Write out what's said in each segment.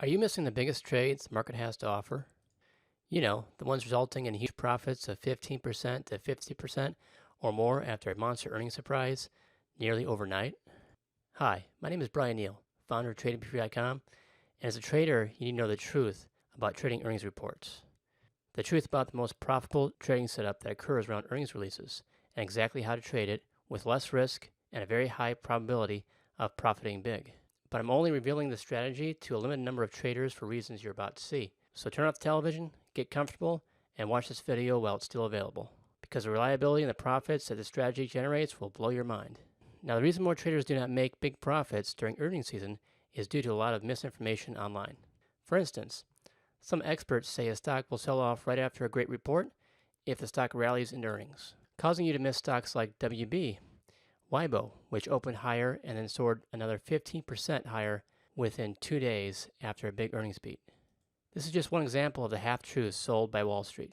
Are you missing the biggest trades the market has to offer? You know, the ones resulting in huge profits of 15% to 50% or more after a monster earnings surprise nearly overnight? Hi, my name is Brian Neal, founder of Tradetobefree.com, and as a trader, you need to know the truth about trading earnings reports. The truth about the most profitable trading setup that occurs around earnings releases, and exactly how to trade it with less risk and a very high probability of profiting big. But I'm only revealing this strategy to a limited number of traders for reasons you're about to see. So turn off the television, get comfortable, and watch this video while it's still available, because the reliability and the profits that this strategy generates will blow your mind. Now, the reason more traders do not make big profits during earnings season is due to a lot of misinformation online. For instance, some experts say a stock will sell off right after a great report if the stock rallies into earnings, causing you to miss stocks like WB, WIBO, which opened higher and then soared another 15% higher within 2 days after a big earnings beat. This is just one example of the half-truths sold by Wall Street.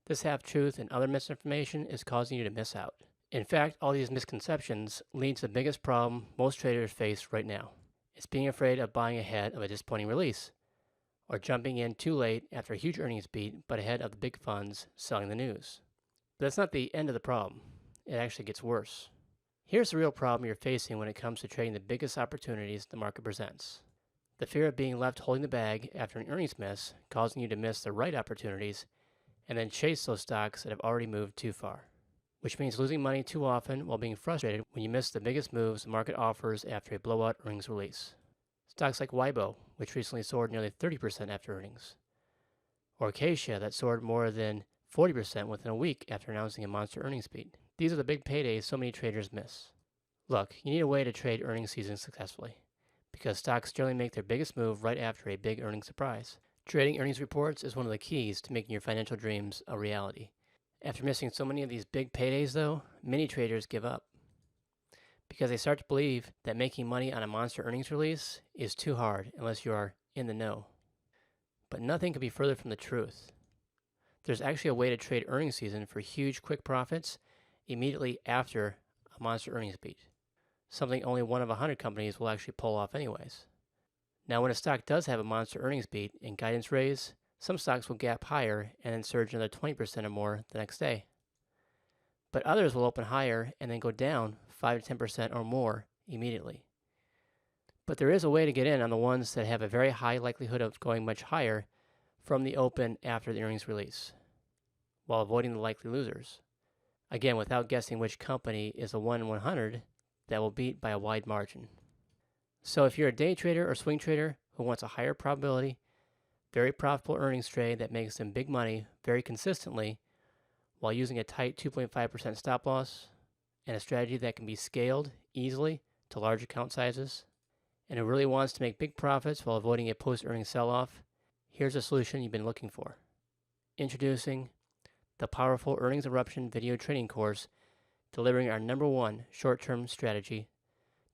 This half-truth and other misinformation is causing you to miss out. In fact, all these misconceptions lead to the biggest problem most traders face right now. It's being afraid of buying ahead of a disappointing release, or jumping in too late after a huge earnings beat but ahead of the big funds selling the news. But that's not the end of the problem. It actually gets worse. Here's the real problem you're facing when it comes to trading the biggest opportunities the market presents. The fear of being left holding the bag after an earnings miss, causing you to miss the right opportunities and then chase those stocks that have already moved too far, which means losing money too often while being frustrated when you miss the biggest moves the market offers after a blowout earnings release. Stocks like WIBO, which recently soared nearly 30% after earnings, or Acacia that soared more than 40% within a week after announcing a monster earnings beat. These are the big paydays so many traders miss. Look, you need a way to trade earnings season successfully, because stocks generally make their biggest move right after a big earnings surprise. Trading earnings reports is one of the keys to making your financial dreams a reality. After missing so many of these big paydays though, many traders give up, because they start to believe that making money on a monster earnings release is too hard unless you are in the know. But nothing could be further from the truth. There's actually a way to trade earnings season for huge quick profits immediately after a monster earnings beat, something only one of 100 companies will actually pull off anyways. Now, when a stock does have a monster earnings beat and guidance raise, some stocks will gap higher and then surge another 20% or more the next day. But others will open higher and then go down 5 to 10% or more immediately. But there is a way to get in on the ones that have a very high likelihood of going much higher from the open after the earnings release, while avoiding the likely losers. Again, without guessing which company is the 1 in 100 that will beat by a wide margin. So if you're a day trader or swing trader who wants a higher probability, very profitable earnings trade that makes them big money very consistently while using a tight 2.5% stop loss and a strategy that can be scaled easily to large account sizes, and who really wants to make big profits while avoiding a post-earnings sell-off, here's a solution you've been looking for. Introducing the powerful Earnings Eruption video training course, delivering our #1 short-term strategy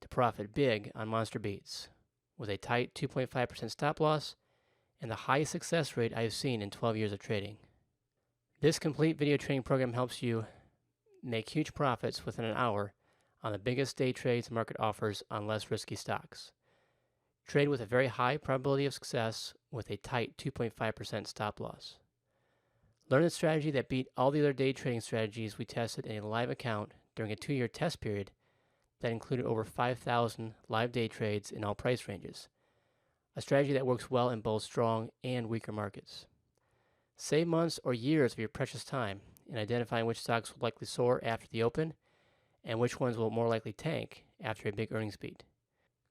to profit big on monster beats with a tight 2.5% stop loss and the highest success rate I've seen in 12 years of trading. This complete video training program helps you make huge profits within an hour on the biggest day trades the market offers on less risky stocks. Trade with a very high probability of success with a tight 2.5% stop loss. Learn the strategy that beat all the other day trading strategies we tested in a live account during a 2-year test period that included over 5,000 live day trades in all price ranges, a strategy that works well in both strong and weaker markets. Save months or years of your precious time in identifying which stocks will likely soar after the open and which ones will more likely tank after a big earnings beat.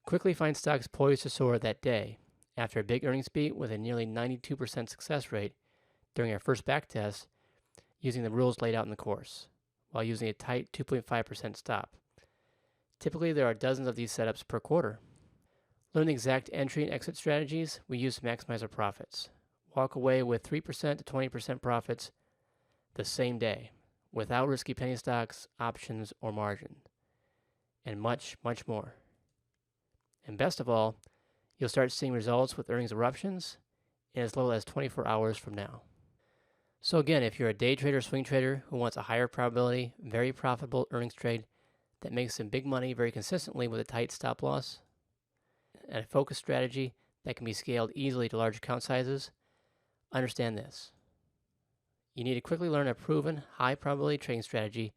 Quickly find stocks poised to soar that day after a big earnings beat with a nearly 92% success rate during our first back test using the rules laid out in the course, while using a tight 2.5% stop. Typically, there are dozens of these setups per quarter. Learn the exact entry and exit strategies we use to maximize our profits. Walk away with 3% to 20% profits the same day, without risky penny stocks, options, or margin, and much, much more. And best of all, you'll start seeing results with earnings eruptions in as little as 24 hours from now. So again, if you're a day trader or swing trader who wants a higher probability, very profitable earnings trade that makes them big money very consistently with a tight stop loss, and a focused strategy that can be scaled easily to large account sizes, understand this. You need to quickly learn a proven, high probability trading strategy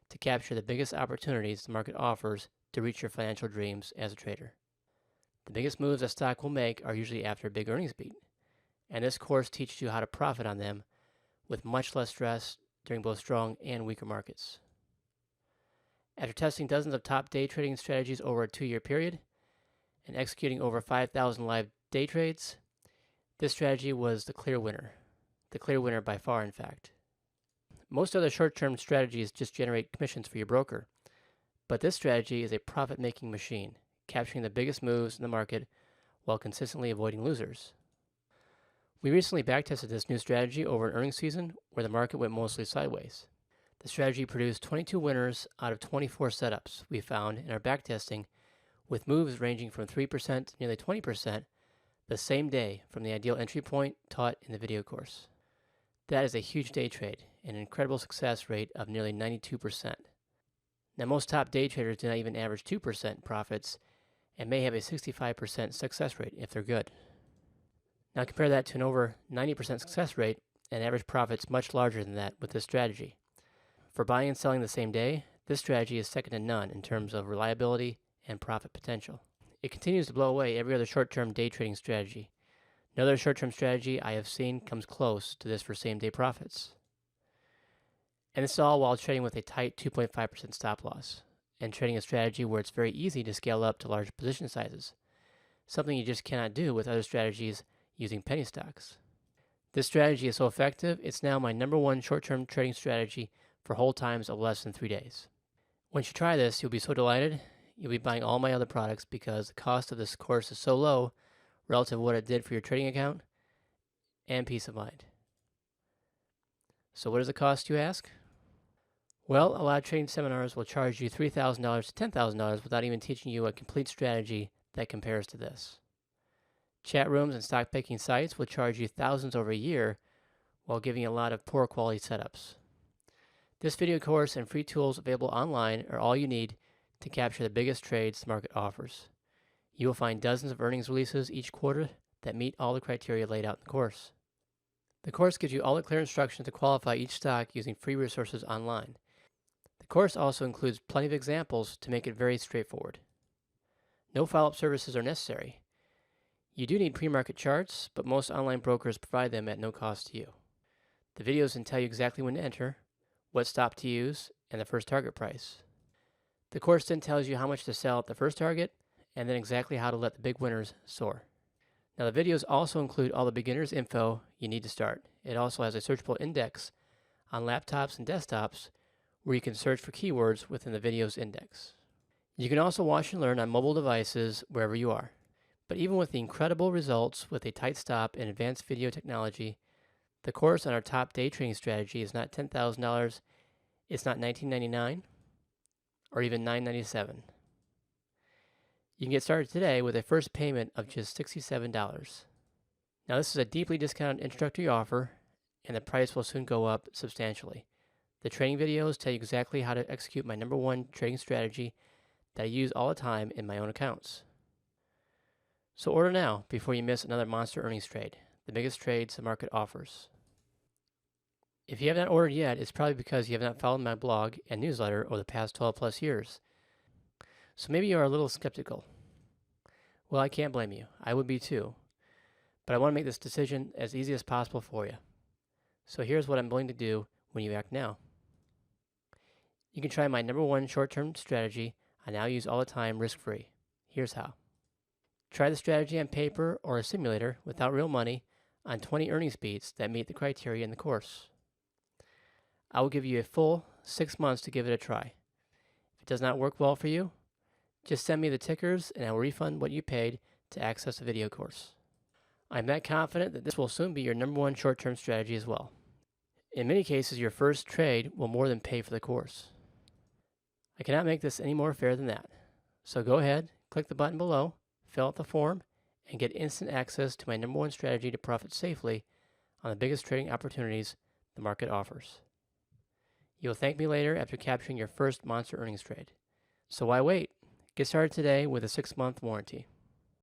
to capture the biggest opportunities the market offers to reach your financial dreams as a trader. The biggest moves a stock will make are usually after a big earnings beat, and this course teaches you how to profit on them with much less stress during both strong and weaker markets. After testing dozens of top day trading strategies over a 2-year period and executing over 5,000 live day trades, this strategy was the clear winner by far, in fact. Most other short-term strategies just generate commissions for your broker, but this strategy is a profit-making machine, capturing the biggest moves in the market while consistently avoiding losers. We recently backtested this new strategy over an earnings season where the market went mostly sideways. The strategy produced 22 winners out of 24 setups we found in our backtesting, with moves ranging from 3% to nearly 20% the same day from the ideal entry point taught in the video course. That is a huge day trade and an incredible success rate of nearly 92%. Now, most top day traders do not even average 2% profits and may have a 65% success rate if they're good. Now compare that to an over 90% success rate and average profits much larger than that with this strategy. For buying and selling the same day, this strategy is second to none in terms of reliability and profit potential. It continues to blow away every other short-term day trading strategy. No other short-term strategy I have seen comes close to this for same-day profits. And this is all while trading with a tight 2.5% stop loss and trading a strategy where it's very easy to scale up to large position sizes, something you just cannot do with other strategies using penny stocks. This strategy is so effective, it's now my #1 short-term trading strategy for hold times of less than 3 days. Once you try this, you'll be so delighted, you'll be buying all my other products because the cost of this course is so low relative to what it did for your trading account and peace of mind. So what does it cost, you ask? Well, a lot of trading seminars will charge you $3,000 to $10,000 without even teaching you a complete strategy that compares to this. Chat rooms and stock picking sites will charge you thousands over a year while giving you a lot of poor quality setups. This video course and free tools available online are all you need to capture the biggest trades the market offers. You will find dozens of earnings releases each quarter that meet all the criteria laid out in the course. The course gives you all the clear instructions to qualify each stock using free resources online. The course also includes plenty of examples to make it very straightforward. No follow-up services are necessary. You do need pre-market charts, but most online brokers provide them at no cost to you. The videos can tell you exactly when to enter, what stop to use, and the first target price. The course then tells you how much to sell at the first target, and then exactly how to let the big winners soar. Now the videos also include all the beginner's info you need to start. It also has a searchable index on laptops and desktops where you can search for keywords within the video's index. You can also watch and learn on mobile devices wherever you are. But even with the incredible results with a tight stop and advanced video technology, the course on our top day trading strategy is not $10,000, it's not $19.99, or even $9.97. You can get started today with a first payment of just $67. Now this is a deeply discounted introductory offer, and the price will soon go up substantially. The training videos tell you exactly how to execute my #1 trading strategy that I use all the time in my own accounts. So order now before you miss another monster earnings trade, the biggest trades the market offers. If you have not ordered yet, it's probably because you have not followed my blog and newsletter over the past 12 plus years. So maybe you are a little skeptical. Well, I can't blame you. I would be too. But I want to make this decision as easy as possible for you. So here's what I'm willing to do when you act now. You can try my #1 short-term strategy I now use all the time risk-free. Here's how. Try the strategy on paper or a simulator without real money on 20 earnings beats that meet the criteria in the course. I will give you a full 6 months to give it a try. If it does not work well for you, just send me the tickers and I will refund what you paid to access the video course. I'm that confident that this will soon be your #1 short-term strategy as well. In many cases, your first trade will more than pay for the course. I cannot make this any more fair than that. So go ahead, click the button below, fill out the form, and get instant access to my #1 strategy to profit safely on the biggest trading opportunities the market offers. You'll thank me later after capturing your first monster earnings trade. So why wait? Get started today with a 6-month warranty.